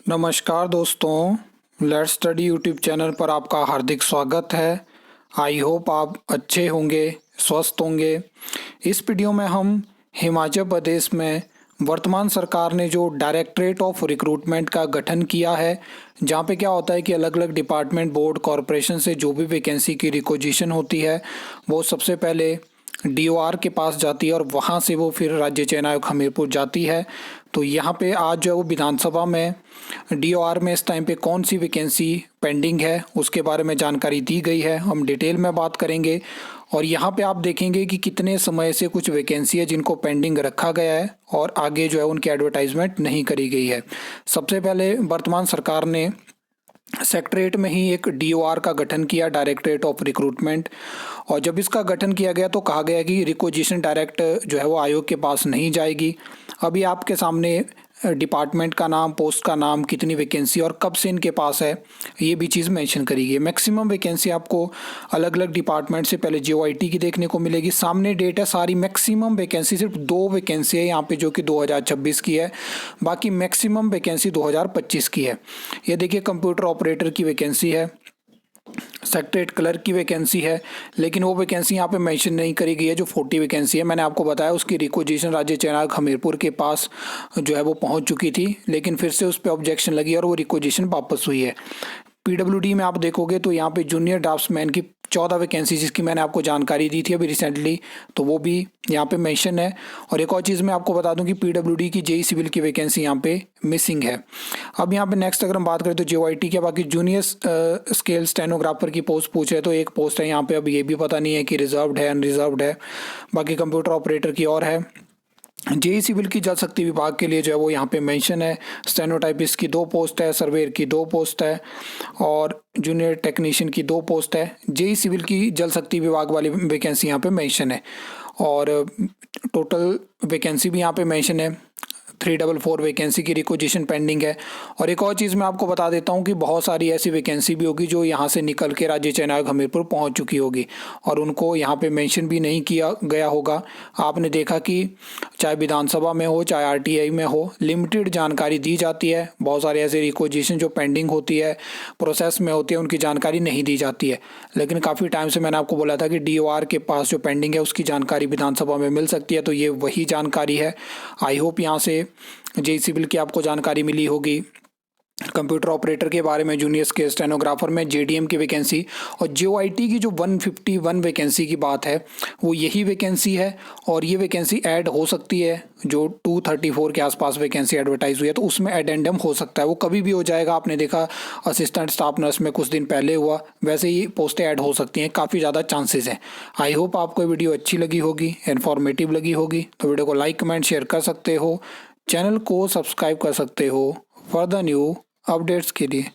नमस्कार दोस्तों, let's study YouTube channel पर आपका हार्दिक स्वागत है। आई होप आप अच्छे होंगे, स्वस्थ होंगे। इस वीडियो में हम हिमाचल प्रदेश में वर्तमान सरकार ने जो डायरेक्टरेट ऑफ रिक्रूटमेंट का गठन किया है, जहाँ पे क्या होता है कि अलग अलग डिपार्टमेंट, बोर्ड, कॉरपोरेशन से जो भी वैकेंसी की रिक्वेजिशन होती है वो सबसे पहले डीओआर के पास जाती है और वहाँ से वो फिर राज्य चयन आयोग हमीरपुर जाती है। तो यहाँ पे आज जो है वो विधानसभा में डीओआर में इस टाइम पे कौन सी वैकेंसी पेंडिंग है उसके बारे में जानकारी दी गई है। हम डिटेल में बात करेंगे और यहाँ पे आप देखेंगे कि कितने समय से कुछ वैकेंसी है जिनको पेंडिंग रखा गया है और आगे जो है उनकी एडवर्टाइजमेंट नहीं करी गई है। सबसे पहले वर्तमान सरकार ने सेक्रेटरीट में ही एक डीओआर का गठन किया, डायरेक्टरेट ऑफ रिक्रूटमेंट। और जब इसका गठन किया गया तो कहा गया कि रिक्वेजिशन डायरेक्ट जो है वो आयोग के पास नहीं जाएगी। अभी आपके सामने डिपार्टमेंट का नाम, पोस्ट का नाम, कितनी वैकेंसी और कब से इनके पास है, ये भी चीज़ मेंशन करी गई। मैक्सिमम वैकेंसी आपको अलग अलग डिपार्टमेंट से पहले जीओआईटी की देखने को मिलेगी। सामने डेट है सारी। मैक्सिमम वैकेंसी सिर्फ 2 वैकेंसी है यहाँ पे जो कि 2026 की है, बाकी मैक्सिमम वैकेंसी 2025 की है। ये देखिए, कंप्यूटर ऑपरेटर की वैकेंसी है, सेक्रेटरीट क्लर्क की वैकेंसी है, लेकिन वो वैकेंसी यहाँ पे मेंशन नहीं करी गई है। जो 40 वैकेंसी है मैंने आपको बताया, उसकी रिक्वेजिशन राज्य चयन आयोग हमीरपुर के पास जो है वो पहुंच चुकी थी, लेकिन फिर से उस पर ऑब्जेक्शन लगी और वो रिक्वेजिशन वापस हुई है। पीडब्ल्यूडी में आप देखोगे तो यहाँ पे जूनियर ड्राफ्ट्समैन की 14 वैकेंसी, जिसकी मैंने आपको जानकारी दी थी अभी रिसेंटली, तो वो भी यहाँ पे मेंशन है। और एक और चीज़ मैं आपको बता दूं कि पीडब्ल्यूडी की जेई सिविल की वैकेंसी यहाँ पे मिसिंग है। अब यहाँ पे नेक्स्ट अगर हम बात करें तो जेओआईटी के बाकी जूनियर स्केल स्टेनोग्राफर की पोस्ट पूछे तो एक पोस्ट है यहाँ पे, अब ये भी पता नहीं है कि रिजर्व्ड है अनरिजर्व्ड है। बाकी कंप्यूटर ऑपरेटर की और है। जेई सिविल की जल शक्ति विभाग के लिए जो है वो यहाँ पे मेंशन है। स्टेनोटाइपिस्ट की 2 पोस्ट है, सर्वेयर की 2 पोस्ट है और जूनियर टेक्नीशियन की 2 पोस्ट है। जेई सिविल की जल शक्ति विभाग वाली वैकेंसी यहाँ पे मेंशन है और टोटल वैकेंसी भी यहाँ पे मेंशन है। 344 वैकेंसी की रिक्वेजिशन पेंडिंग है। और एक और चीज़ मैं आपको बता देता हूँ कि बहुत सारी ऐसी वैकेंसी भी होगी जो यहाँ से निकल के राज्य चयन आयोग हमीरपुर पहुँच चुकी होगी और उनको यहाँ पे मेंशन भी नहीं किया गया होगा। आपने देखा कि चाहे विधानसभा में हो चाहे आरटीआई में हो, लिमिटेड जानकारी दी जाती है। बहुत सारे ऐसे रिक्वेजिशन जो पेंडिंग होती है, प्रोसेस में होती है, उनकी जानकारी नहीं दी जाती है। लेकिन काफ़ी टाइम से मैंने आपको बोला था कि डीओआर के पास जो पेंडिंग है उसकी जानकारी विधानसभा में मिल सकती है, तो ये वही जानकारी है। आई होप यहाँ से जेई सिविल की आपको जानकारी मिली होगी। कंप्यूटर ऑपरेटर के बारे में, जूनियर स्केल स्टेनोग्राफर में जेडीएम की वैकेंसी और जीओआईटी की जो 151 वैकेंसी की बात है वो यही वैकेंसी है। और ये वैकेंसी ऐड हो सकती है। जो 234 के आसपास वैकेंसी एडवर्टाइज हुई है तो उसमें एडेंडम हो सकता है, वो कभी भी हो जाएगा। आपने देखा असिस्टेंट स्टाफ नर्स में कुछ दिन पहले हुआ, वैसे ही पोस्टें ऐड हो सकती हैं, काफ़ी ज़्यादा चांसेस हैं। आई होप आपको ये वीडियो अच्छी लगी होगी, इन्फॉर्मेटिव लगी होगी। तो वीडियो को लाइक, कमेंट, शेयर कर सकते हो, चैनल को सब्सक्राइब कर सकते हो फॉर द न्यू अपडेट्स के लिए।